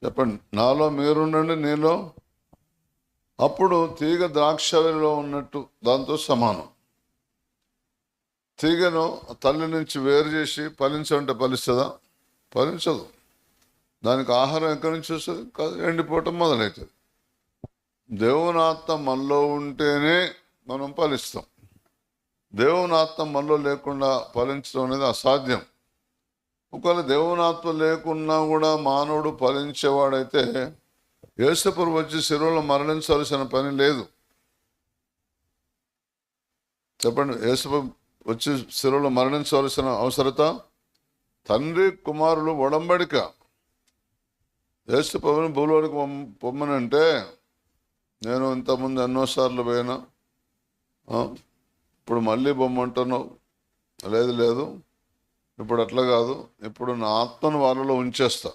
చెప్పండి. నాలో మీరుండండి, నీలో. అప్పుడు తీగ ద్రాక్షలో ఉన్నట్టు దాంతో సమానం. తీగను తల్లి నుంచి వేరు చేసి ఫలించమంటే ఫలిస్తుందా? ఫలించదు. దానికి ఆహారం ఎక్కడి నుంచి వస్తుంది? ఎండిపోవటం మొదలవుతుంది. దేవుని ఆత్మ మనలో ఉంటేనే మనం ఫలిస్తాం. దేవుని ఆత్మ మనలో లేకుండా ఫలించడం అనేది అసాధ్యం. ఒకవేళ దేవుని ఆత్మ లేకున్నా కూడా మానవుడు ఫలించేవాడైతే యేసుప్రభువు వచ్చి శిలువలో మరణించాల్సిన పని లేదు. చెప్పండి. యేసుప్రభువు వచ్చి శిలువలో మరణించవలసిన అవసరత, తండ్రి కుమారులు ఒడంబడిక. యేసుప్రభువుని భూలోనికి పొమ్మనంటే నేను ఇంతకుముందు ఎన్నోసార్లు పోయినా, ఇప్పుడు మళ్ళీ బొమ్మంటున్నావు. లేదు, ఇప్పుడు అట్లా కాదు, ఇప్పుడు నా ఆత్మను వాళ్ళలో ఉంచేస్తా.